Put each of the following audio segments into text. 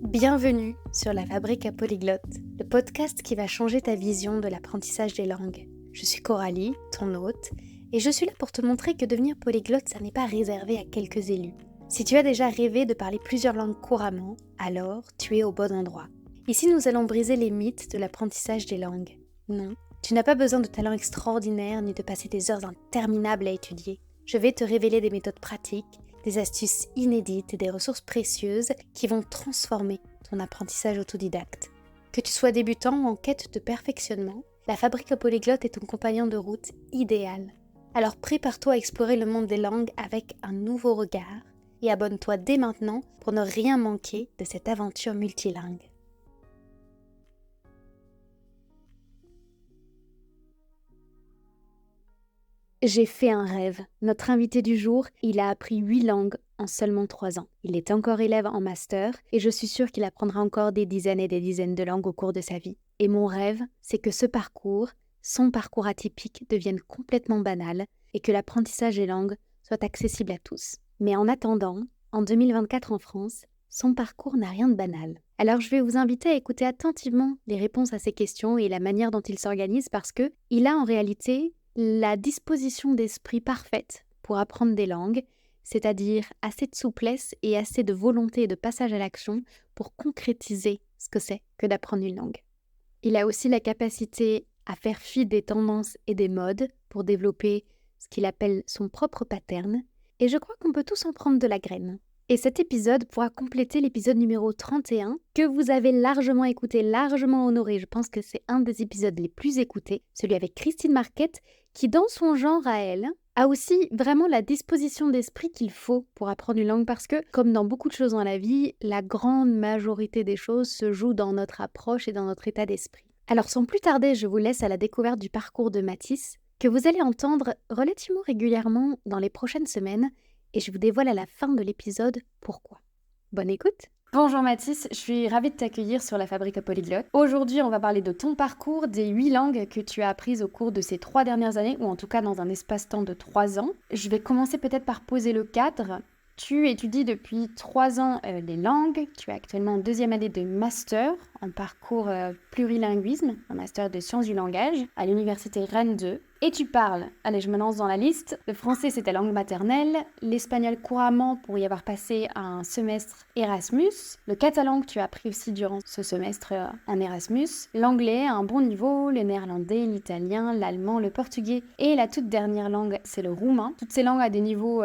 Bienvenue sur La Fabrique à Polyglotte, le podcast qui va changer ta vision de l'apprentissage des langues. Je suis Coralie, ton hôte, et je suis là pour te montrer que devenir polyglotte, ça n'est pas réservé à quelques élus. Si tu as déjà rêvé de parler plusieurs langues couramment, alors tu es au bon endroit. Ici, nous allons briser les mythes de l'apprentissage des langues. Non, tu n'as pas besoin de talent extraordinaire ni de passer des heures interminables à étudier. Je vais te révéler des méthodes pratiques, des astuces inédites et des ressources précieuses qui vont transformer ton apprentissage autodidacte. Que tu sois débutant ou en quête de perfectionnement, la Fabrique à Polyglotte est ton compagnon de route idéal. Alors prépare-toi à explorer le monde des langues avec un nouveau regard et abonne-toi dès maintenant pour ne rien manquer de cette aventure multilingue. J'ai fait un rêve. Notre invité du jour, il a appris 8 langues en seulement 3 ans. Il est encore élève en master et je suis sûre qu'il apprendra encore des dizaines et des dizaines de langues au cours de sa vie. Et mon rêve, c'est que ce parcours, son parcours atypique, devienne complètement banal et que l'apprentissage des langues soit accessible à tous. Mais en attendant, en 2024 en France, son parcours n'a rien de banal. Alors je vais vous inviter à écouter attentivement les réponses à ces questions et la manière dont il s'organise parce que il a en réalité la disposition d'esprit parfaite pour apprendre des langues, c'est-à-dire assez de souplesse et assez de volonté et de passage à l'action pour concrétiser ce que c'est que d'apprendre une langue. Il a aussi la capacité à faire fi des tendances et des modes pour développer ce qu'il appelle son propre pattern, et je crois qu'on peut tous en prendre de la graine. Et cet épisode pourra compléter l'épisode numéro 31 que vous avez largement écouté, largement honoré. Je pense que c'est un des épisodes les plus écoutés, celui avec Christine Marquette, qui dans son genre à elle, a aussi vraiment la disposition d'esprit qu'il faut pour apprendre une langue parce que, comme dans beaucoup de choses dans la vie, la grande majorité des choses se jouent dans notre approche et dans notre état d'esprit. Alors sans plus tarder, je vous laisse à la découverte du parcours de Mathis, que vous allez entendre relativement régulièrement dans les prochaines semaines, et je vous dévoile à la fin de l'épisode pourquoi. Bonne écoute! Bonjour Mathis, je suis ravie de t'accueillir sur la Fabrique à Polyglotte. Aujourd'hui, on va parler de ton parcours, des 8 langues que tu as apprises au cours de ces 3 dernières années, ou en tout cas dans un espace-temps de 3 ans. Je vais commencer peut-être par poser le cadre. Tu étudies depuis 3 ans les langues, tu es actuellement en 2e année de master en parcours plurilinguisme, un master de sciences du langage à l'université Rennes 2. Et tu parles, allez je me lance dans la liste, le français c'est ta langue maternelle, l'espagnol couramment pour y avoir passé un semestre Erasmus, le catalan que tu as appris aussi durant ce semestre en Erasmus, l'anglais à un bon niveau, le néerlandais, l'italien, l'allemand, le portugais et la toute dernière langue c'est le roumain. Toutes ces langues à des niveaux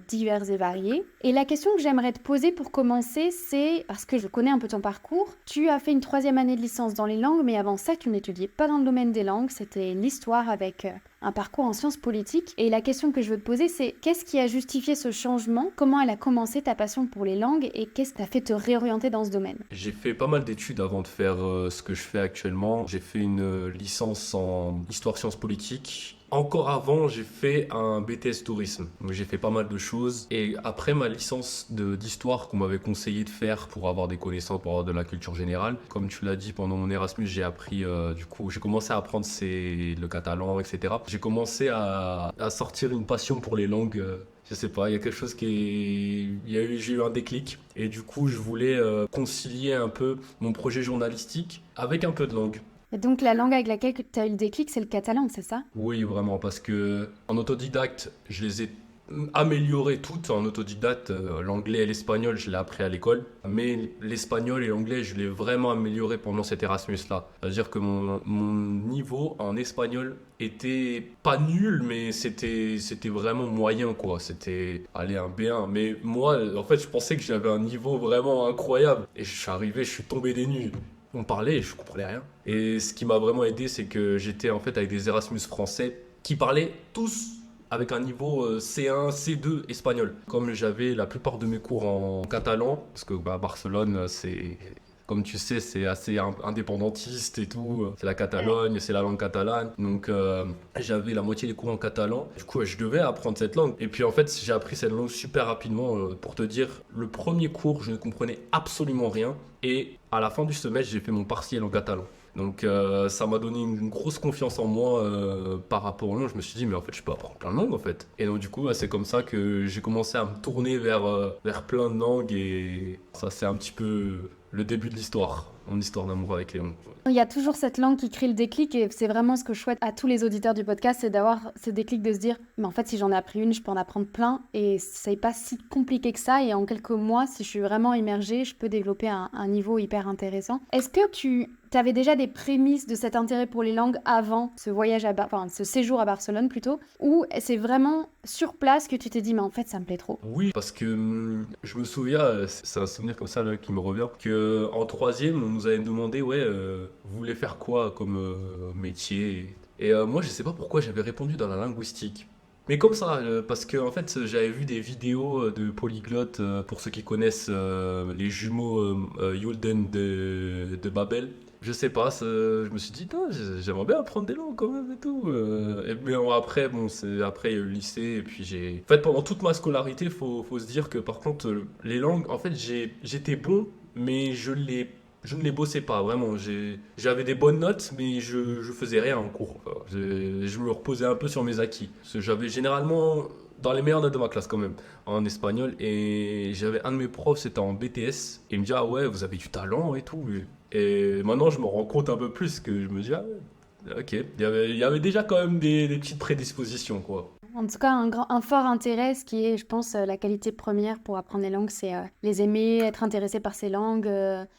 divers et variés. Et la question que j'aimerais te poser pour commencer c'est, parce que je connais un peu ton parcours, tu as fait une 3e année de licence dans les langues mais avant ça tu n'étudiais pas dans le domaine des langues, c'était l'histoire avec un parcours en sciences politiques. Et la question que je veux te poser, c'est qu'est-ce qui a justifié ce changement? Comment elle a commencé ta passion pour les langues? Et qu'est-ce qui t'a fait te réorienter dans ce domaine? J'ai fait pas mal d'études avant de faire ce que je fais actuellement. J'ai fait une licence en histoire sciences politiques. Encore avant, j'ai fait un BTS tourisme. Donc j'ai fait pas mal de choses. Et après ma licence d'histoire qu'on m'avait conseillé de faire pour avoir des connaissances, pour avoir de la culture générale, comme tu l'as dit, pendant mon Erasmus, j'ai appris, j'ai commencé à apprendre le catalan, etc. J'ai commencé à sortir une passion pour les langues. Je sais pas, il y a quelque chose j'ai eu un déclic. Et du coup, je voulais concilier un peu mon projet journalistique avec un peu de langue. Et donc la langue avec laquelle tu as eu le déclic, c'est le catalan, c'est ça? Oui, vraiment, parce que en autodidacte, je les ai améliorées toutes. En autodidacte, l'anglais et l'espagnol, je l'ai appris à l'école. Mais l'espagnol et l'anglais, je l'ai vraiment amélioré pendant cet Erasmus-là. C'est-à-dire que mon niveau en espagnol était pas nul, mais c'était vraiment moyen, quoi. C'était, allez, un B1. Mais moi, en fait, je pensais que j'avais un niveau vraiment incroyable. Et je suis arrivé, je suis tombé des nues. On parlait et je comprenais rien. Et ce qui m'a vraiment aidé, c'est que j'étais en fait avec des Erasmus français qui parlaient tous avec un niveau C1, C2 espagnol. Comme j'avais la plupart de mes cours en catalan, parce que Barcelone, c'est, comme tu sais, c'est assez indépendantiste et tout. C'est la Catalogne, c'est la langue catalane. Donc j'avais la moitié des cours en catalan. Du coup, je devais apprendre cette langue. Et puis en fait, j'ai appris cette langue super rapidement. Pour te dire, le premier cours, je ne comprenais absolument rien. Et à la fin du semestre, j'ai fait mon partiel en catalan. Donc ça m'a donné une grosse confiance en moi par rapport aux langues. Je me suis dit, mais en fait, je peux apprendre plein de langues en fait. Et donc du coup, c'est comme ça que j'ai commencé à me tourner vers plein de langues. Et ça, c'est un petit peu le début de l'histoire, mon histoire d'amour avec les langues. Il y a toujours cette langue qui crée le déclic et c'est vraiment ce que je souhaite à tous les auditeurs du podcast, c'est d'avoir ce déclic de se dire, mais en fait, si j'en ai appris une, je peux en apprendre plein et c'est pas si compliqué que ça. Et en quelques mois, si je suis vraiment immergée, je peux développer un niveau hyper intéressant. Est-ce que tu avais déjà des prémices de cet intérêt pour les langues avant ce voyage ce séjour à Barcelone plutôt, ou c'est vraiment sur place que tu t'es dit, mais en fait, ça me plaît trop? Oui, parce que je me souviens, c'est un souvenir comme ça là, qui me revient, que en troisième, on nous avait demandé, ouais, vous voulez faire quoi comme métier? Et moi, je sais pas pourquoi j'avais répondu dans la linguistique. Mais comme ça, parce que en fait, j'avais vu des vidéos de polyglottes, pour ceux qui connaissent les jumeaux Yulden de Babel. Je sais pas, je me suis dit, non, j'aimerais bien apprendre des langues quand même et tout. Mais bon, après, après, il y a eu le lycée, et puis j'ai. En fait, pendant toute ma scolarité, faut se dire que par contre, les langues, en fait, j'étais bon, mais je ne les bossais pas, vraiment. J'avais des bonnes notes, mais je faisais rien en cours. Enfin, je me reposais un peu sur mes acquis. Parce que j'avais généralement dans les meilleures notes de ma classe quand même, en espagnol. Et j'avais un de mes profs, c'était en BTS. Et il me dit, ah ouais, vous avez du talent et tout. Et maintenant, je me rends compte un peu plus que je me dis, ah ouais, ok. Il y avait déjà quand même des petites prédispositions, quoi. En tout cas, un fort intérêt, ce qui est, je pense, la qualité première pour apprendre les langues, c'est les aimer, être intéressé par ces langues,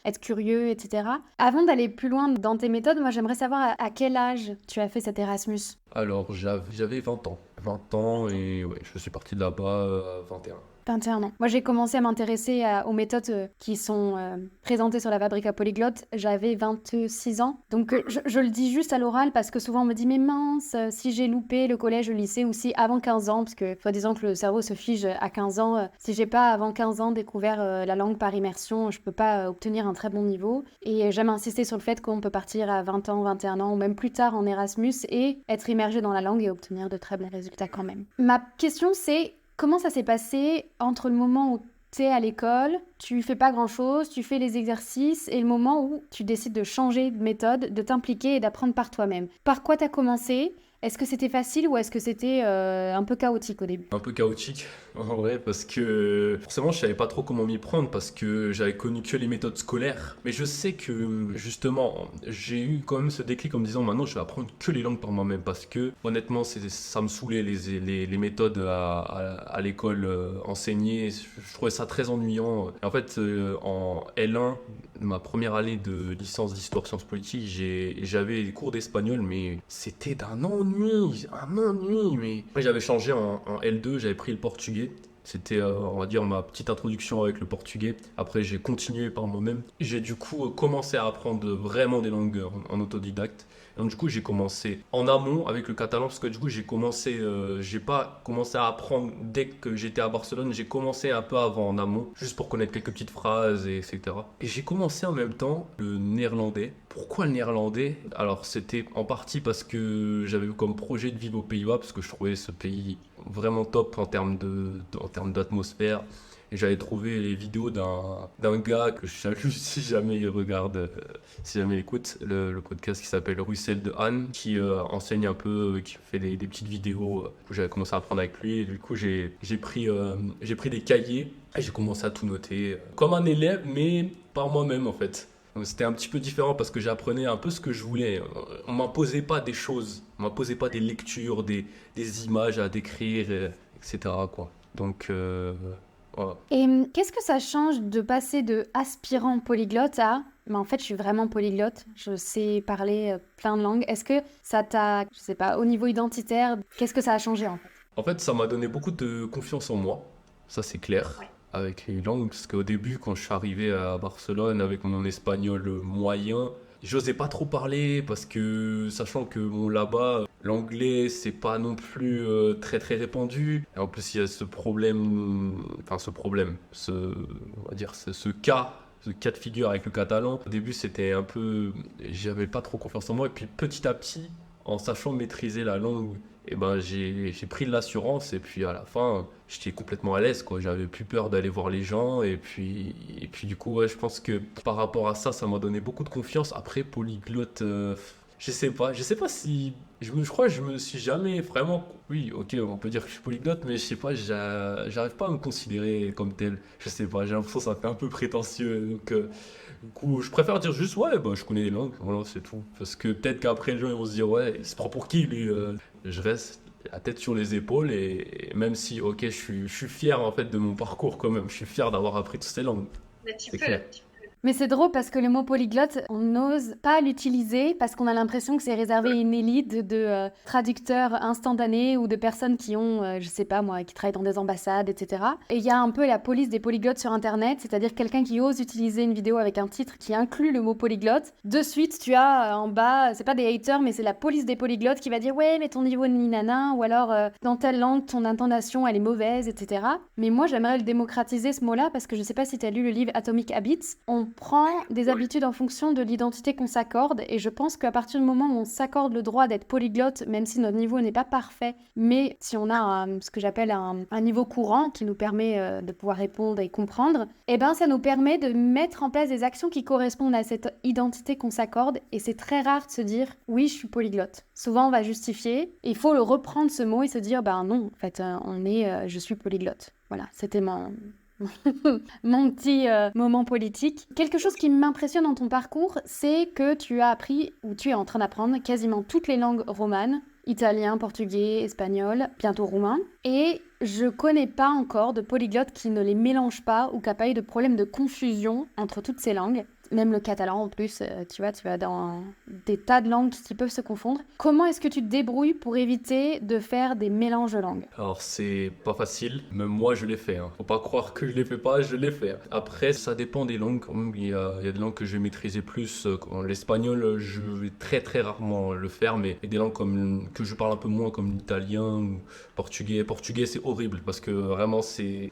être curieux, etc. Avant d'aller plus loin dans tes méthodes, moi j'aimerais savoir à quel âge tu as fait cet Erasmus. Alors, j'avais 20 ans. 20 ans et ouais, je suis parti de là-bas à 21. 21 ans. Moi, j'ai commencé à m'intéresser aux méthodes qui sont présentées sur la Fabrica Polyglotte. J'avais 26 ans. Donc, je le dis juste à l'oral parce que souvent on me dit, mais mince, si j'ai loupé le collège, le lycée ou si avant 15 ans, parce que soi-disant que le cerveau se fige à 15 ans, si j'ai pas avant 15 ans découvert la langue par immersion, je peux pas obtenir un très bon niveau. Et j'aime insister sur le fait qu'on peut partir à 20 ans, 21 ans ou même plus tard en Erasmus et être immergé dans la langue et obtenir de très bons résultats quand même. Ma question, c'est comment ça s'est passé entre le moment où tu es à l'école, tu fais pas grand-chose, tu fais les exercices, et le moment où tu décides de changer de méthode, de t'impliquer et d'apprendre par toi-même? Par quoi tu as commencé? Est-ce que c'était facile ou est-ce que c'était un peu chaotique au début? Un peu chaotique, en vrai, parce que forcément, je savais pas trop comment m'y prendre parce que j'avais connu que les méthodes scolaires. Mais je sais que, justement, j'ai eu quand même ce déclic en me disant maintenant, je vais apprendre que les langues par moi-même parce que, honnêtement, ça me saoulait les méthodes à l'école enseignées. Je trouvais ça très ennuyant. Et en fait, en L1, ma première année de licence d'histoire sciences politiques, j'avais des cours d'espagnol, mais c'était d'un ennui, un ennui. Mais après, j'avais changé en L2, j'avais pris le portugais. C'était, on va dire, ma petite introduction avec le portugais. Après, j'ai continué par moi-même. J'ai du coup commencé à apprendre vraiment des langues en autodidacte. Et donc, du coup, j'ai commencé en amont avec le catalan parce que du coup, j'ai pas commencé à apprendre dès que j'étais à Barcelone. J'ai commencé un peu avant en amont, juste pour connaître quelques petites phrases, etc. Et j'ai commencé en même temps le néerlandais. Pourquoi le néerlandais? Alors, c'était en partie parce que j'avais eu comme projet de vivre aux Pays-Bas parce que je trouvais ce pays vraiment top en termes d'atmosphère. Et j'avais trouvé les vidéos d'un gars que je salue si jamais il regarde, si jamais il écoute, le podcast qui s'appelle Russell de Anne, qui enseigne un peu, qui fait des petites vidéos. Où j'avais commencé à apprendre avec lui. Et du coup, j'ai pris des cahiers et j'ai commencé à tout noter. Comme un élève, mais par moi-même en fait. Donc, c'était un petit peu différent parce que j'apprenais un peu ce que je voulais. On m'imposait pas des choses, on m'imposait pas des lectures, des images à décrire, etc. quoi. Donc, voilà. Et qu'est-ce que ça change de passer de aspirant polyglotte à mais en fait je suis vraiment polyglotte, je sais parler plein de langues. Est-ce que ça t'a, je sais pas, au niveau identitaire, qu'est-ce que ça a changé en fait? En fait, ça m'a donné beaucoup de confiance en moi, ça c'est clair, Ouais. avec les langues, parce qu'au début, quand je suis arrivé à Barcelone avec mon espagnol moyen, j'osais pas trop parler parce que, sachant que bon, là-bas, l'anglais c'est pas non plus très très répandu. Et en plus, il y a on va dire, ce cas de figure avec le catalan. Au début, c'était un peu, j'avais pas trop confiance en moi, et puis petit à petit, en sachant maîtriser la langue, et ben j'ai pris de l'assurance et puis à la fin j'étais complètement à l'aise quoi, j'avais plus peur d'aller voir les gens et puis du coup ouais, je pense que par rapport à ça ça m'a donné beaucoup de confiance. Après polyglotte Je sais pas si. Je crois que je me suis jamais vraiment. Oui, ok, on peut dire que je suis polyglotte, mais je sais pas, j'arrive pas à me considérer comme tel. Je sais pas, j'ai l'impression que ça fait un peu prétentieux. Donc, du coup, je préfère dire juste, ouais, bah, je connais les langues, voilà, c'est tout. Parce que peut-être qu'après, les gens ils vont se dire, ouais, il se prend pour qui, lui Je reste la tête sur les épaules, et même si, ok, je suis fier en fait de mon parcours quand même. Je suis fier d'avoir appris toutes ces langues. Mais tu C'est peux, clair. Mais c'est drôle parce que le mot polyglotte, on n'ose pas l'utiliser parce qu'on a l'impression que c'est réservé à une élite de traducteurs instantanés ou de personnes qui ont, je sais pas moi, qui travaillent dans des ambassades, etc. Et il y a un peu la police des polyglottes sur Internet, c'est-à-dire quelqu'un qui ose utiliser une vidéo avec un titre qui inclut le mot polyglotte. De suite, tu as en bas, c'est pas des haters, mais c'est la police des polyglottes qui va dire ouais, mais ton niveau de ninana, ou alors dans telle langue, ton intonation, elle est mauvaise, etc. Mais moi, j'aimerais le démocratiser ce mot-là parce que je sais pas si tu as lu le livre Atomic Habits. On prend des habitudes en fonction de l'identité qu'on s'accorde et je pense qu'à partir du moment où on s'accorde le droit d'être polyglotte, même si notre niveau n'est pas parfait, mais si on a ce que j'appelle un niveau courant qui nous permet de pouvoir répondre et comprendre, eh ben ça nous permet de mettre en place des actions qui correspondent à cette identité qu'on s'accorde et c'est très rare de se dire oui je suis polyglotte. Souvent on va justifier et il faut le reprendre ce mot et se dire ben non en fait je suis polyglotte. Voilà, c'était mon petit moment politique. Quelque chose qui m'impressionne dans ton parcours, c'est que tu as appris, ou tu es en train d'apprendre, quasiment toutes les langues romanes, italien, portugais, espagnol, bientôt roumain. Et je connais pas encore de polyglotte qui ne les mélange pas ou qui n'a pas eu de problème de confusion entre toutes ces langues. Même le catalan en plus, tu vois, tu vas dans des tas de langues qui peuvent se confondre. Comment est-ce que tu te débrouilles pour éviter de faire des mélanges de langues? Alors c'est pas facile, même moi je l'ai fait. Hein. Faut pas croire que je l'ai fait pas, je l'ai fait. Après ça dépend des langues. Il y a des langues que je vais maîtriser plus. L'espagnol, je vais très très rarement le faire, mais il y a des langues comme que je parle un peu moins, comme l'italien ou portugais. Portugais c'est horrible parce que vraiment je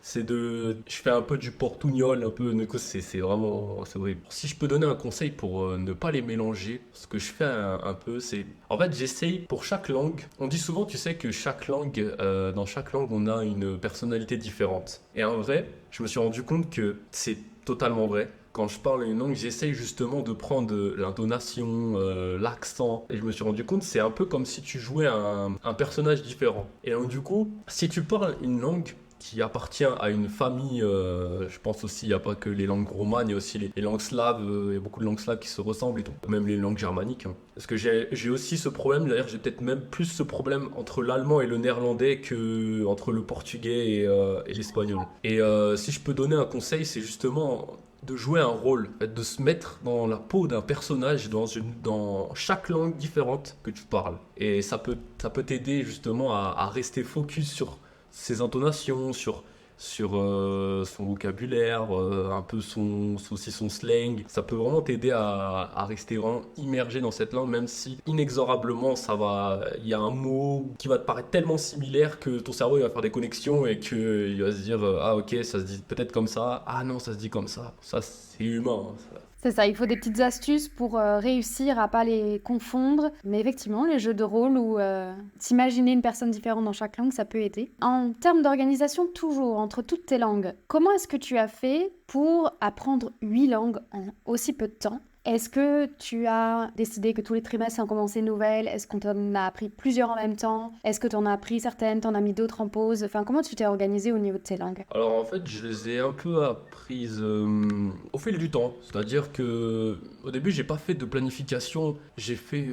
fais un peu du portugnol, un peu. C'est vraiment c'est horrible. Si je peux donner un conseil pour ne pas les mélanger, ce que je fais un peu, c'est en fait j'essaye pour chaque langue. On dit souvent, tu sais, que chaque langue, dans chaque langue, on a une personnalité différente. Et en vrai, je me suis rendu compte que c'est totalement vrai. Quand je parle une langue, j'essaye justement de prendre l'intonation, l'accent. Et je me suis rendu compte, c'est un peu comme si tu jouais un personnage différent. Et donc du coup, si tu parles une langue qui appartient à une famille, je pense aussi, il n'y a pas que les langues romanes, il y a aussi les langues slaves, il y a beaucoup de langues slaves qui se ressemblent et tout, même les langues germaniques. Hein. Parce que j'ai aussi ce problème, d'ailleurs j'ai peut-être même plus ce problème entre l'allemand et le néerlandais que entre le portugais et l'espagnol. Et si je peux donner un conseil, c'est justement de jouer un rôle, de se mettre dans la peau d'un personnage dans chaque langue différente que tu parles. Et ça peut t'aider justement à rester focus sur ses intonations, sur son vocabulaire, un peu aussi son slang. Ça peut vraiment t'aider à rester vraiment immergé dans cette langue, même si inexorablement il y a un mot qui va te paraître tellement similaire que ton cerveau il va faire des connexions et qu'il va se dire ah ok ça se dit peut-être comme ça, ah non ça se dit comme ça. Ça c'est humain. Hein, ça. C'est ça, il faut des petites astuces pour réussir à pas les confondre. Mais effectivement, les jeux de rôle ou s'imaginer une personne différente dans chaque langue, ça peut aider. En termes d'organisation, toujours, entre toutes tes langues, comment est-ce que tu as fait pour apprendre 8 langues en aussi peu de temps? Est-ce que tu as décidé que tous les trimestres, on commençait une nouvelle? Est-ce qu'on t'en a appris plusieurs en même temps? Est-ce que tu en as appris certaines, t'en as mis d'autres en pause? Enfin, comment tu t'es organisé au niveau de tes langues? Alors en fait, je les ai un peu apprises au fil du temps. C'est-à-dire que au début, j'ai pas fait de planification. J'ai fait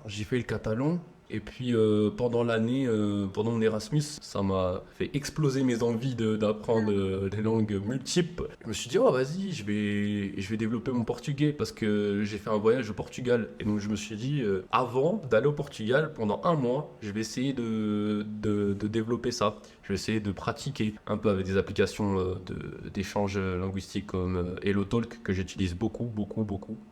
le catalan. Et puis pendant l'année, pendant mon Erasmus, ça m'a fait exploser mes envies d'apprendre des langues multiples. Je me suis dit, oh vas-y, je vais développer mon portugais parce que j'ai fait un voyage au Portugal. Et donc je me suis dit, avant d'aller au Portugal, pendant un mois, je vais essayer de développer ça. Je vais essayer de pratiquer un peu avec des applications d'échange linguistique comme HelloTalk que j'utilise beaucoup.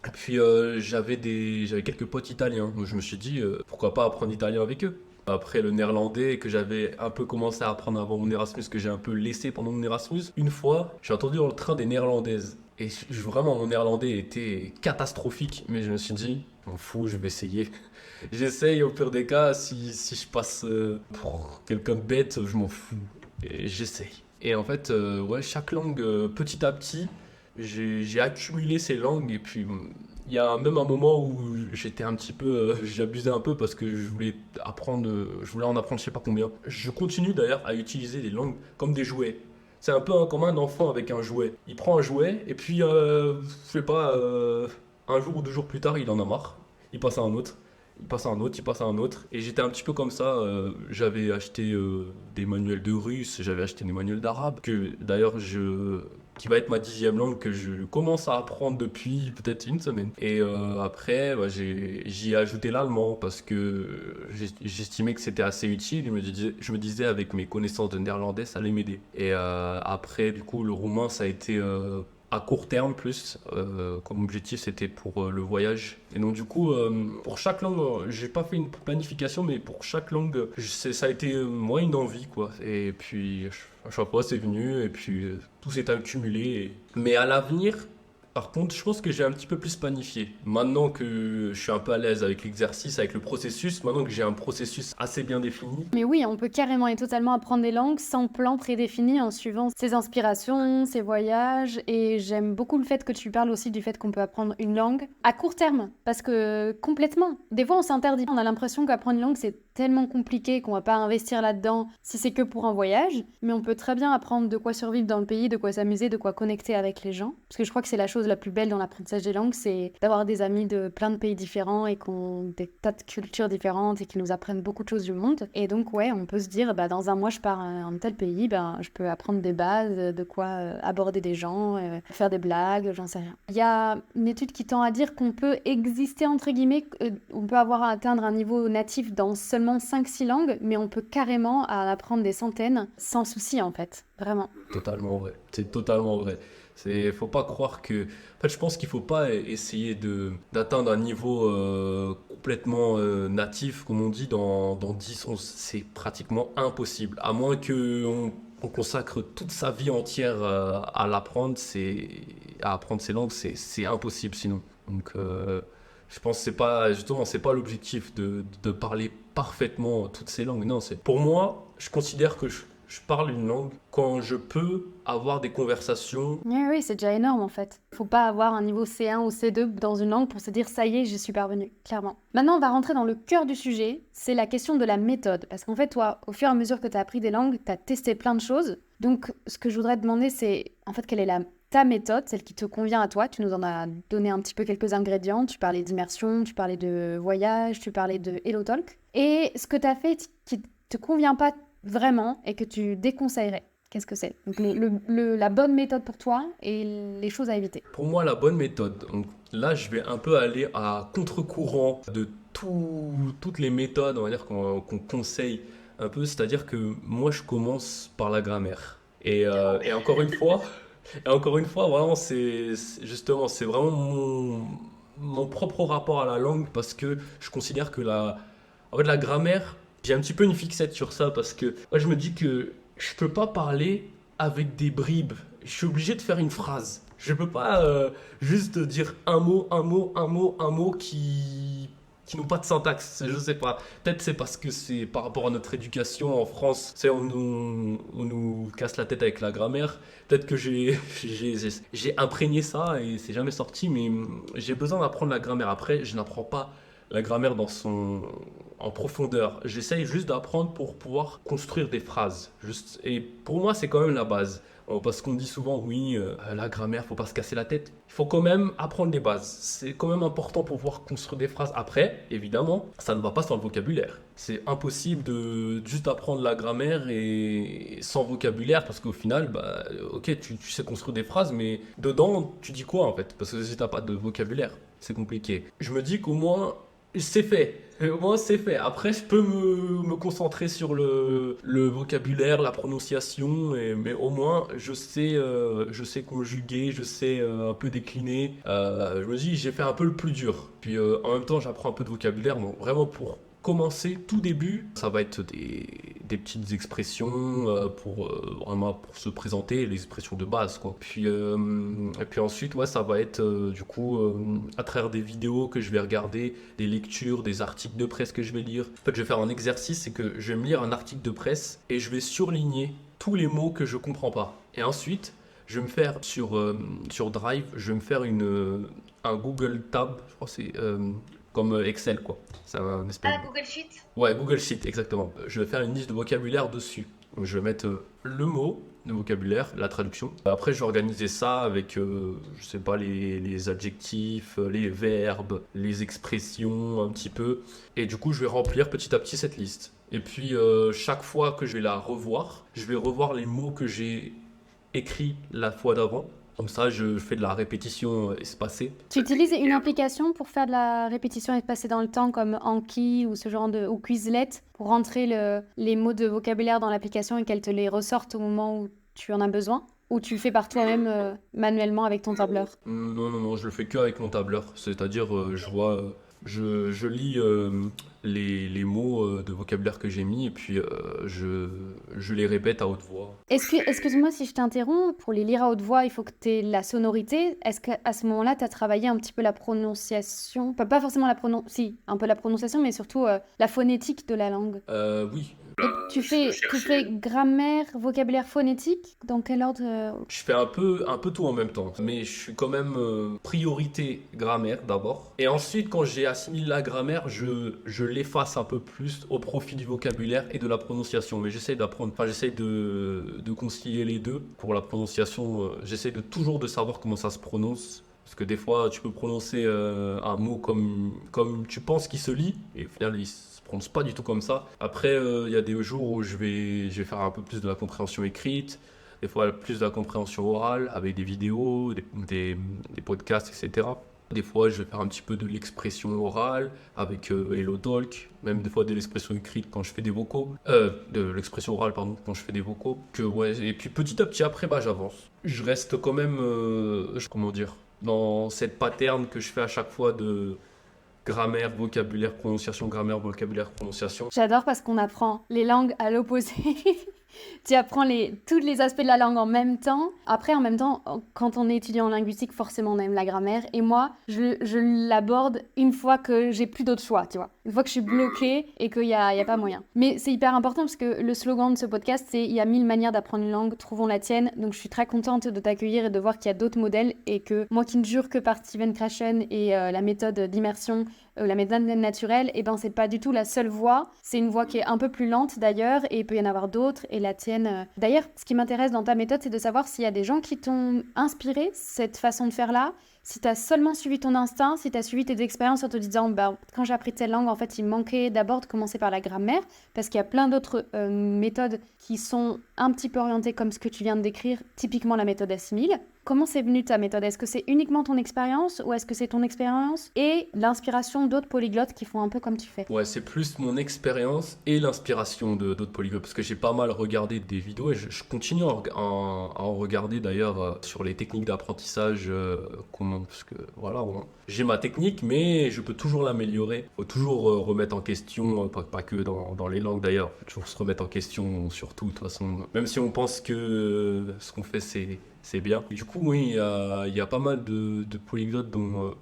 Et puis j'avais quelques potes italiens, donc je me suis dit pourquoi pas apprendre italien avec eux. Après le néerlandais que j'avais un peu commencé à apprendre avant mon Erasmus, que j'ai un peu laissé pendant mon Erasmus, une fois j'ai entendu dans le train des néerlandaises. Et vraiment mon néerlandais était catastrophique, mais je me suis dit, je m'en fous, je vais essayer. J'essaye, au pire des cas, si je passe pour quelqu'un de bête, je m'en fous. Et j'essaye. Et en fait, ouais, chaque langue, petit à petit, j'ai accumulé ces langues et puis Il y a même un moment où j'étais un petit peu, j'abusais un peu parce que je voulais en apprendre je sais pas combien. Je continue d'ailleurs à utiliser les langues comme des jouets. C'est un peu comme un enfant avec un jouet. Il prend un jouet et puis, je sais pas, un jour ou 2 jours plus tard, il en a marre. Il passe à un autre. Il passe à un autre, il passe à un autre. Et j'étais un petit peu comme ça. J'avais acheté des manuels de russe, j'avais acheté des manuels d'arabe, que d'ailleurs qui va être ma 10e langue que je commence à apprendre depuis peut-être une semaine. Et après, bah, j'y ai ajouté l'allemand parce que j'estimais que c'était assez utile. Je me disais avec mes connaissances de néerlandais, ça allait m'aider. Et après, du coup, le roumain, ça a été à court terme plus. Comme objectif, c'était pour le voyage. Et donc, du coup, pour chaque langue, j'ai pas fait une planification, mais pour chaque langue, ça a été moi une envie, quoi. Et puis, à chaque fois, c'est venu, et puis tout s'est accumulé. Mais à l'avenir, par contre, je pense que j'ai un petit peu plus planifié. Maintenant que je suis un peu à l'aise avec l'exercice, avec le processus, maintenant que j'ai un processus assez bien défini. Mais oui, on peut carrément et totalement apprendre des langues sans plan prédéfini en suivant ses inspirations, ses voyages. Et j'aime beaucoup le fait que tu parles aussi du fait qu'on peut apprendre une langue à court terme. Parce que complètement, des fois on s'interdit. On a l'impression qu'apprendre une langue c'est tellement compliqué qu'on va pas investir là-dedans si c'est que pour un voyage. Mais on peut très bien apprendre de quoi survivre dans le pays, de quoi s'amuser, de quoi connecter avec les gens. Parce que je crois que c'est la chose la plus belle dans l'apprentissage des langues, c'est d'avoir des amis de plein de pays différents et qui ont des tas de cultures différentes et qui nous apprennent beaucoup de choses du monde. Et donc, ouais, on peut se dire, bah, dans un mois, je pars à un tel pays, bah, je peux apprendre des bases, de quoi aborder des gens, faire des blagues, j'en sais rien. Il y a une étude qui tend à dire qu'on peut exister, entre guillemets, on peut avoir à atteindre un niveau natif dans seulement 5-6 langues, mais on peut carrément en apprendre des centaines sans souci, en fait. Vraiment. Totalement vrai. C'est totalement vrai. Faut pas croire que. En fait, je pense qu'il faut pas essayer d'atteindre un niveau complètement natif, comme on dit, dans 10 11. C'est pratiquement impossible. À moins qu'on consacre toute sa vie entière à l'apprendre, à apprendre ces langues, c'est impossible sinon. Donc, je pense que c'est pas l'objectif de parler parfaitement toutes ces langues. Non, pour moi, je considère que je parle une langue quand je peux avoir des conversations. Oui, oui, c'est déjà énorme en fait. Faut pas avoir un niveau C1 ou C2 dans une langue pour se dire ça y est, j'y suis parvenu, clairement. Maintenant, on va rentrer dans le cœur du sujet, c'est la question de la méthode. Parce qu'en fait, toi, au fur et à mesure que tu as appris des langues, tu as testé plein de choses. Donc, ce que je voudrais te demander, c'est en fait, quelle est ta méthode, celle qui te convient à toi. Tu nous en as donné un petit peu quelques ingrédients. Tu parlais d'immersion, tu parlais de voyage, tu parlais de HelloTalk. Et ce que tu as fait qui te convient pas vraiment et que tu déconseillerais. Qu'est-ce que c'est? Donc la bonne méthode pour toi et les choses à éviter. Pour moi, la bonne méthode. Donc là, je vais un peu aller à contre-courant de toutes les méthodes, on va dire qu'on conseille un peu. C'est-à-dire que moi, je commence par la grammaire. Et encore une fois, vraiment, justement, c'est vraiment mon propre rapport à la langue parce que je considère que en fait, la grammaire, j'ai un petit peu une fixette sur ça parce que moi, je me dis que je peux pas parler avec des bribes. Je suis obligé de faire une phrase. Je peux pas juste dire un mot, un mot, un mot, un mot qui n'ont pas de syntaxe. Je sais pas. Peut-être c'est parce que c'est par rapport à notre éducation en France. C'est on nous casse la tête avec la grammaire. Peut-être que j'ai imprégné ça et c'est jamais sorti. Mais j'ai besoin d'apprendre la grammaire. Après, je n'apprends pas la grammaire en profondeur. J'essaye juste d'apprendre pour pouvoir construire des phrases. Et pour moi, c'est quand même la base. Parce qu'on dit souvent, oui, la grammaire, faut pas se casser la tête. Il faut quand même apprendre les bases. C'est quand même important pour pouvoir construire des phrases. Après, évidemment, ça ne va pas sans le vocabulaire. C'est impossible de juste apprendre la grammaire et sans vocabulaire, parce qu'au final, bah, ok, tu sais construire des phrases, mais dedans, tu dis quoi en fait? Parce que si t'as pas de vocabulaire, c'est compliqué. Je me dis qu'au moins, c'est fait. Au moins, c'est fait. Après, je peux me concentrer sur le vocabulaire, la prononciation, mais au moins, je sais conjuguer, je sais un peu décliner. Je me dis, j'ai fait un peu le plus dur. Puis en même temps, j'apprends un peu de vocabulaire. Donc vraiment, pour commencer, tout début, ça va être des petites expressions vraiment pour se présenter, les expressions de base, quoi. Et puis ensuite, ouais, ça va être du coup à travers des vidéos que je vais regarder, des lectures, des articles de presse que je vais lire. En fait, je vais faire un exercice, c'est que je vais me lire un article de presse et je vais surligner tous les mots que je comprends pas. Et ensuite, je vais me faire sur Drive, je vais me faire un Google Tab, je crois que c'est comme Excel, quoi. C'est un espèce de... Google Sheet. Ouais, Google Sheet, exactement. Je vais faire une liste de vocabulaire dessus. Donc, je vais mettre le mot de vocabulaire, la traduction. Après, je vais organiser ça avec, je sais pas, les adjectifs, les verbes, les expressions, un petit peu. Et du coup, je vais remplir petit à petit cette liste. Et puis, chaque fois que je vais la revoir, je vais revoir les mots que j'ai écrits la fois d'avant. Comme ça, je fais de la répétition espacée. Tu utilises une application pour faire de la répétition espacée dans le temps, comme Anki ou ce genre ou Quizlet, pour rentrer les mots de vocabulaire dans l'application et qu'elle te les ressorte au moment où tu en as besoin? Ou tu le fais par toi-même manuellement avec ton tableur? Non, non, non, je le fais que avec mon tableur. C'est-à-dire, je vois, je lis les mots de vocabulaire que j'ai mis et puis je les répète à haute voix. Excuse-moi si je t'interromps, pour les lire à haute voix, il faut que tu aies la sonorité. Est-ce qu'à ce moment-là, tu as travaillé un petit peu la prononciation? Pas forcément la prononciation, si, un peu la prononciation, mais surtout la phonétique de la langue. Oui, Et tu fais grammaire, vocabulaire, phonétique? Dans quel ordre je fais un peu tout en même temps, mais je suis quand même priorité grammaire d'abord. Et ensuite, quand j'ai assimilé la grammaire, je l'efface un peu plus au profit du vocabulaire et de la prononciation. Mais j'essaie d'apprendre, enfin j'essaie de concilier les deux. Pour la prononciation, j'essaie toujours de savoir comment ça se prononce. Parce que des fois, tu peux prononcer un mot comme tu penses qu'il se lit, et au final, il se prononce pas du tout comme ça. Après, il y a des jours où je vais faire un peu plus de la compréhension écrite, des fois plus de la compréhension orale, avec des vidéos, des podcasts, etc. Des fois, je vais faire un petit peu de l'expression orale avec HelloTalk, même des fois de l'expression écrite quand je fais des vocaux, de l'expression orale, pardon, quand je fais des vocaux. Ouais, et puis petit à petit, après, j'avance. Je reste quand même, comment dire, dans cette pattern que je fais à chaque fois de grammaire, vocabulaire, prononciation, grammaire, vocabulaire, prononciation. J'adore parce qu'on apprend les langues à l'opposé. Tu apprends tous les aspects de la langue en même temps. Après, en même temps, quand on est étudiant en linguistique, forcément, on aime la grammaire. Et moi, je l'aborde une fois que j'ai plus d'autre choix, tu vois. Une fois que je suis bloquée et qu'il y a pas moyen. Mais c'est hyper important parce que le slogan de ce podcast, c'est « Il y a 1000 manières d'apprendre une langue, trouvons la tienne ». Donc, je suis très contente de t'accueillir et de voir qu'il y a d'autres modèles et que moi qui ne jure que par Steven Krashen et la méthode d'immersion, la méthode naturelle, et ben c'est pas du tout la seule voie. C'est une voie qui est un peu plus lente d'ailleurs et il peut y en avoir d'autres et la tienne. D'ailleurs, ce qui m'intéresse dans ta méthode, c'est de savoir s'il y a des gens qui t'ont inspiré cette façon de faire là, si tu as seulement suivi ton instinct, si tu as suivi tes expériences en te disant quand j'ai appris telle langue, en fait, il manquait d'abord de commencer par la grammaire parce qu'il y a plein d'autres méthodes qui sont un petit peu orientées comme ce que tu viens de décrire, typiquement la méthode assimile. Comment c'est venu ta méthode? Est-ce que c'est uniquement ton expérience ou est-ce que c'est ton expérience et l'inspiration d'autres polyglottes qui font un peu comme tu fais? Ouais, c'est plus mon expérience et l'inspiration d'autres polyglottes parce que j'ai pas mal regardé des vidéos et je continue à en regarder d'ailleurs sur les techniques d'apprentissage. Parce que voilà, j'ai ma technique, mais je peux toujours l'améliorer. Faut toujours remettre en question, pas que dans les langues d'ailleurs, faut toujours se remettre en question sur tout de toute façon. Même si on pense que ce qu'on fait c'est bien. Et du coup, oui, il y a pas mal de polyglottes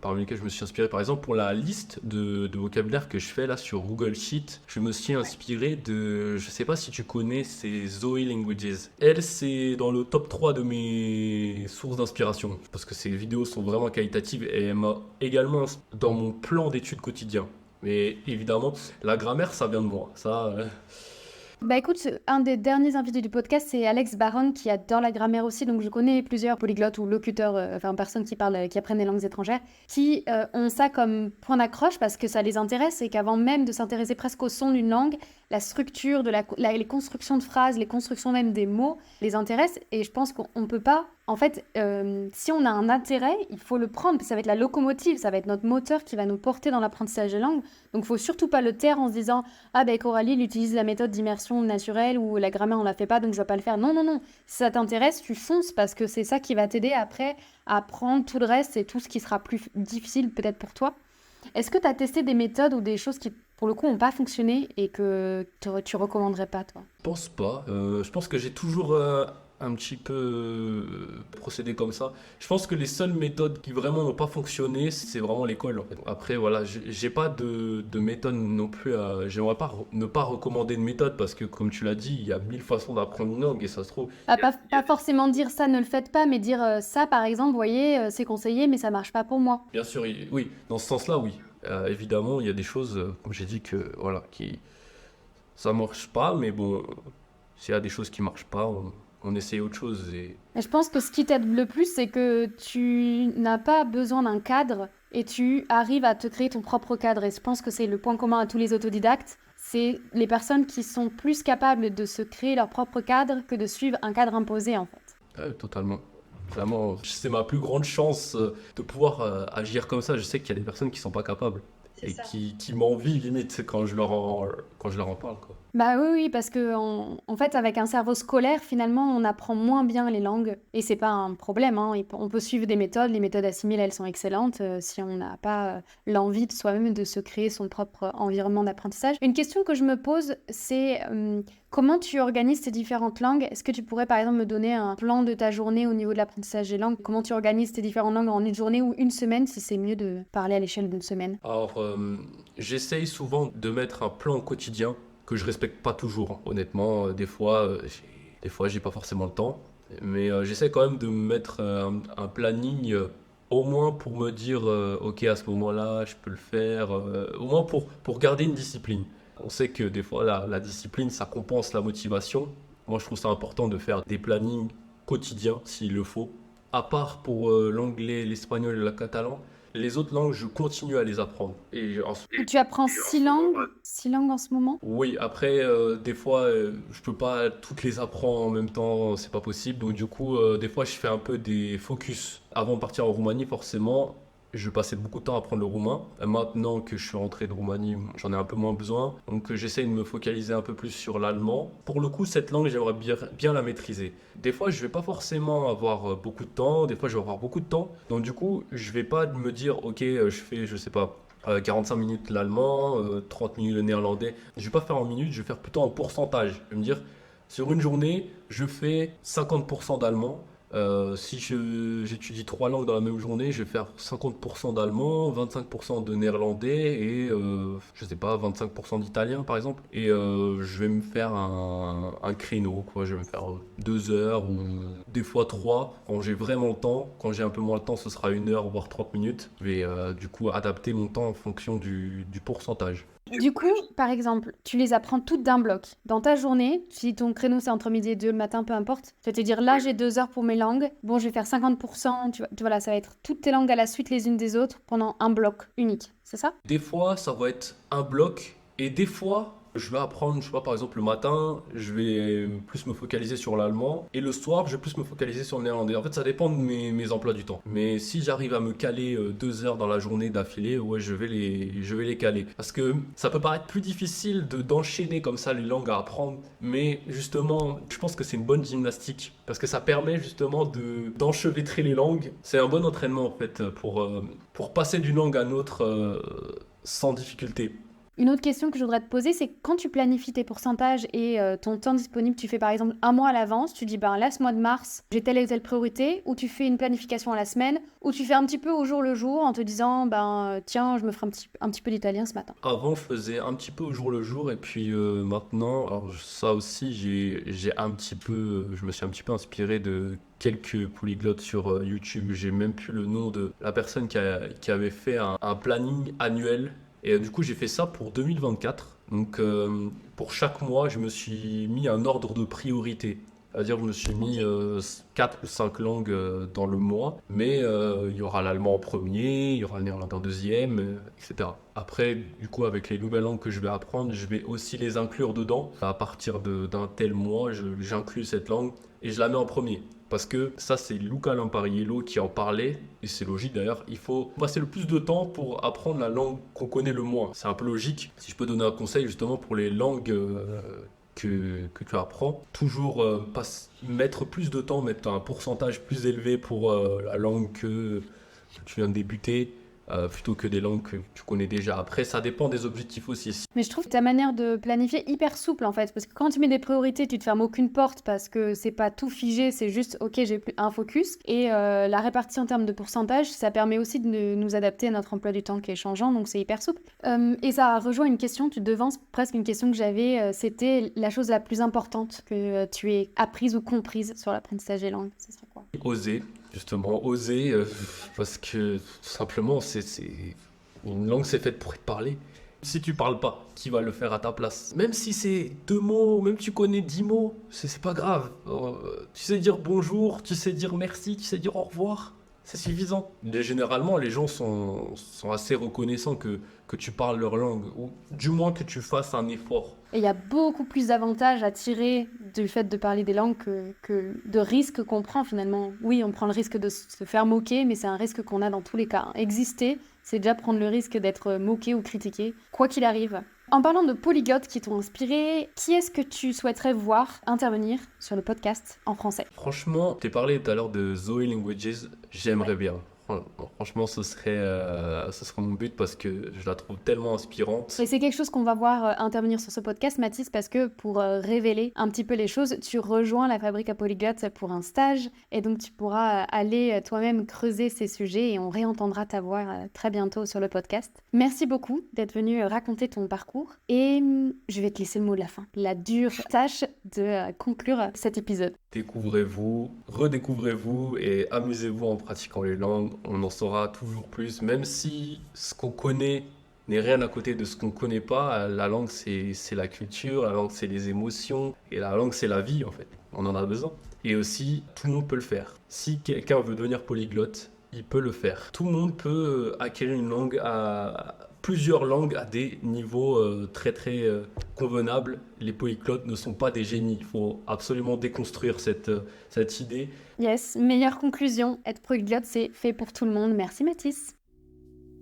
parmi lesquels je me suis inspiré. Par exemple, pour la liste de vocabulaire que je fais là sur Google Sheet, je me suis inspiré je sais pas si tu connais, c'est Zoe Languages. Elle, c'est dans le top 3 de mes sources d'inspiration. Parce que ses vidéos sont vraiment qualitatives et elle m'a également dans mon plan d'études quotidien. Mais évidemment, la grammaire, ça vient de moi. Ça... Bah écoute, un des derniers invités du podcast, c'est Alex Baron qui adore la grammaire aussi, donc je connais plusieurs polyglottes ou locuteurs, personnes qui apprennent les langues étrangères, qui ont ça comme point d'accroche parce que ça les intéresse et qu'avant même de s'intéresser presque au son d'une langue, la structure, les constructions de phrases, les constructions même des mots les intéressent et je pense qu'on peut pas... En fait, si on a un intérêt, il faut le prendre, ça va être la locomotive, ça va être notre moteur qui va nous porter dans l'apprentissage des langues. Donc, il faut surtout pas le taire en se disant « Ah ben Coralie, elle utilise la méthode d'immersion naturelle ou la grammaire, on la fait pas, donc je vais pas le faire. » Non, non, non. Si ça t'intéresse, tu fonces parce que c'est ça qui va t'aider après à apprendre tout le reste et tout ce qui sera plus difficile peut-être pour toi. Est-ce que tu as testé des méthodes ou des choses qui, pour le coup, n'ont pas fonctionné et que tu recommanderais pas, toi? Je pense pas. Je pense que j'ai toujours un petit peu procéder comme ça. Je pense que les seules méthodes qui vraiment n'ont pas fonctionné, c'est vraiment l'école, en fait. Après, voilà, j'ai pas de méthode non plus. J'aimerais pas ne pas recommander de méthode parce que, comme tu l'as dit, il y a 1000 façons d'apprendre une langue et ça se trouve. Bah, pas forcément dire ça, ne le faites pas, mais dire ça, par exemple, vous voyez, c'est conseillé, mais ça marche pas pour moi. Bien sûr, oui, dans ce sens-là, oui. Évidemment, il y a des choses, comme j'ai dit, que voilà, ça marche pas, mais bon, s'il y a des choses qui marchent pas, on essaye autre chose. Et je pense que ce qui t'aide le plus, c'est que tu n'as pas besoin d'un cadre et tu arrives à te créer ton propre cadre. Et je pense que c'est le point commun à tous les autodidactes. C'est les personnes qui sont plus capables de se créer leur propre cadre que de suivre un cadre imposé, en fait. Totalement. Vraiment, c'est ma plus grande chance de pouvoir agir comme ça. Je sais qu'il y a des personnes qui sont pas capables et qui m'envient limite quand je leur en parle, quoi. Bah oui, parce que en fait, avec un cerveau scolaire, finalement, on apprend moins bien les langues. Et c'est pas un problème, hein. On peut suivre des méthodes. Les méthodes assimilées, elles sont excellentes si on n'a pas l'envie de soi-même de se créer son propre environnement d'apprentissage. Une question que je me pose, c'est comment tu organises tes différentes langues? Est-ce que tu pourrais, par exemple, me donner un plan de ta journée au niveau de l'apprentissage des langues? Comment tu organises tes différentes langues en une journée ou une semaine, si c'est mieux de parler à l'échelle d'une semaine? Alors, j'essaye souvent de mettre un plan au quotidien que je respecte pas toujours, hein. Honnêtement, des fois, j'ai pas forcément le temps, mais j'essaie quand même de me mettre un planning au moins pour me dire, ok, à ce moment-là, je peux le faire, au moins pour garder une discipline. On sait que des fois, la discipline, ça compense la motivation. Moi, je trouve ça important de faire des plannings quotidiens s'il le faut. À part pour l'anglais, l'espagnol et le catalan, les autres langues, je continue à les apprendre. Tu apprends 6 langues en ce moment? Oui, après, des fois, je peux pas toutes les apprendre en même temps, c'est pas possible. Donc, du coup, des fois, je fais un peu des focus. Avant de partir en Roumanie, forcément, je passais beaucoup de temps à apprendre le roumain. Maintenant que je suis rentré de Roumanie, j'en ai un peu moins besoin. Donc, j'essaie de me focaliser un peu plus sur l'allemand. Pour le coup, cette langue, j'aimerais bien la maîtriser. Des fois, je vais pas forcément avoir beaucoup de temps. Des fois, je vais avoir beaucoup de temps. Donc, du coup, je vais pas me dire, ok, je fais, je sais pas. 45 minutes l'allemand, 30 minutes le néerlandais. Je vais pas faire en minutes, je vais faire plutôt en pourcentage. Je vais me dire, sur une journée, je fais 50% d'allemand. Si j'étudie 3 langues dans la même journée, je vais faire 50% d'allemand, 25% de néerlandais et je sais pas, 25% d'italien par exemple. Et je vais me faire un créneau, quoi. Je vais me faire 2 heures ou des fois 3 quand j'ai vraiment le temps. Quand j'ai un peu moins le temps, ce sera 1 heure voire 30 minutes. Je vais du coup adapter mon temps en fonction du pourcentage. Du coup, par exemple, tu les apprends toutes d'un bloc. Dans ta journée, si ton créneau c'est entre midi et 2 le matin, peu importe, tu vas te dire là j'ai 2 heures pour mes langues. Bon, je vais faire 50%. Voilà, ça va être toutes tes langues à la suite les unes des autres pendant un bloc unique. C'est ça? Des fois, ça va être un bloc et des fois, je vais apprendre, je sais pas, par exemple, le matin, je vais plus me focaliser sur l'allemand et le soir, je vais plus me focaliser sur le néerlandais. En fait, ça dépend de mes emplois du temps. Mais si j'arrive à me caler 2 heures dans la journée d'affilée, ouais, je vais les caler. Parce que ça peut paraître plus difficile d'enchaîner comme ça les langues à apprendre, mais justement, je pense que c'est une bonne gymnastique parce que ça permet justement d'enchevêtrer les langues. C'est un bon entraînement en fait pour passer d'une langue à une autre sans difficulté. Une autre question que je voudrais te poser, c'est quand tu planifies tes pourcentages et ton temps disponible, tu fais par exemple un mois à l'avance, tu dis ben là ce mois de mars, j'ai telle et telle priorité, ou tu fais une planification à la semaine, ou tu fais un petit peu au jour le jour en te disant ben tiens, je me ferai un petit peu d'italien ce matin. Avant, je faisais un petit peu au jour le jour et puis maintenant, alors ça aussi, j'ai un petit peu, je me suis un petit peu inspiré de quelques polyglottes sur YouTube. J'ai même plus le nom de la personne qui avait fait un planning annuel. Et du coup, j'ai fait ça pour 2024. Donc, pour chaque mois, je me suis mis un ordre de priorité. C'est-à-dire, je me suis mis 4 ou 5 langues dans le mois, mais il y aura l'allemand en premier, il y aura le néerlandais en deuxième, etc. Après, du coup, avec les nouvelles langues que je vais apprendre, je vais aussi les inclure dedans. À partir d'un tel mois, j'inclus cette langue et je la mets en premier. Parce que ça, c'est Luca Lampariello qui en parlait, et c'est logique d'ailleurs, il faut passer le plus de temps pour apprendre la langue qu'on connaît le moins. C'est un peu logique. Si je peux donner un conseil justement pour les langues que tu apprends, toujours mettre plus de temps, mettre un pourcentage plus élevé pour la langue que tu viens de débuter. plutôt que des langues que tu connais déjà. Après, ça dépend des objectifs aussi. Mais je trouve ta manière de planifier hyper souple en fait, parce que quand tu mets des priorités, tu te fermes aucune porte parce que c'est pas tout figé, c'est juste ok, j'ai un focus. Et la répartie en termes de pourcentage, ça permet aussi de nous adapter à notre emploi du temps qui est changeant, donc c'est hyper souple. Et ça rejoint une question, tu devances presque une question que j'avais, c'était la chose la plus importante que tu aies apprise ou comprise sur l'apprentissage des langues. Ce serait quoi? Oser, justement, oser, parce que tout simplement, c'est une langue, c'est faite pour être parlée. Si tu parles pas, qui va le faire à ta place? Même si c'est 2 mots, même tu connais 10 mots, c'est pas grave. Tu sais dire bonjour, tu sais dire merci, tu sais dire au revoir, c'est suffisant. Mais généralement, les gens sont assez reconnaissants que tu parles leur langue, ou du moins que tu fasses un effort. Et il y a beaucoup plus d'avantages à tirer du fait de parler des langues que de risques qu'on prend finalement. Oui, on prend le risque de se faire moquer, mais c'est un risque qu'on a dans tous les cas. Exister, c'est déjà prendre le risque d'être moqué ou critiqué, quoi qu'il arrive. En parlant de polyglottes qui t'ont inspiré, qui est-ce que tu souhaiterais voir intervenir sur le podcast en français? Franchement, tu parlé tout à l'heure de Zoe Languages, j'aimerais bien. Franchement, ce serait mon but parce que je la trouve tellement inspirante. Et c'est quelque chose qu'on va voir intervenir sur ce podcast, Mathis, parce que pour révéler un petit peu les choses, tu rejoins la Fabrique à Polyglotte pour un stage, et donc tu pourras aller toi-même creuser ces sujets, et on réentendra ta voix très bientôt sur le podcast. Merci beaucoup d'être venu raconter ton parcours, et je vais te laisser le mot de la fin, la dure tâche de conclure cet épisode. Découvrez-vous, redécouvrez-vous et amusez-vous en pratiquant les langues. On en saura toujours plus, même si ce qu'on connaît n'est rien à côté de ce qu'on ne connaît pas. La langue, c'est la culture, la langue, c'est les émotions, et la langue, c'est la vie, en fait. On en a besoin. Et aussi, tout le monde peut le faire. Si quelqu'un veut devenir polyglotte, il peut le faire. Tout le monde peut acquérir une langue plusieurs langues à des niveaux très convenables. Les polyglottes ne sont pas des génies. Il faut absolument déconstruire cette idée. Yes, meilleure conclusion. Être polyglotte, c'est fait pour tout le monde. Merci Mathis.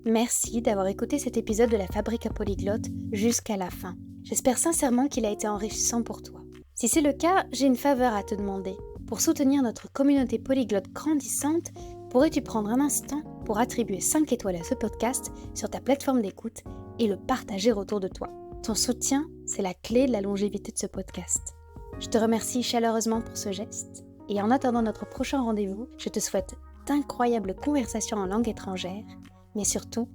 Merci d'avoir écouté cet épisode de la Fabrique à Polyglotte jusqu'à la fin. J'espère sincèrement qu'il a été enrichissant pour toi. Si c'est le cas, j'ai une faveur à te demander. Pour soutenir notre communauté polyglotte grandissante, pourrais-tu prendre un instant pour attribuer 5 étoiles à ce podcast sur ta plateforme d'écoute et le partager autour de toi? Ton soutien, c'est la clé de la longévité de ce podcast. Je te remercie chaleureusement pour ce geste. Et en attendant notre prochain rendez-vous, je te souhaite d'incroyables conversations en langue étrangère, mais surtout,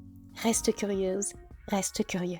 reste curieuse, reste curieux.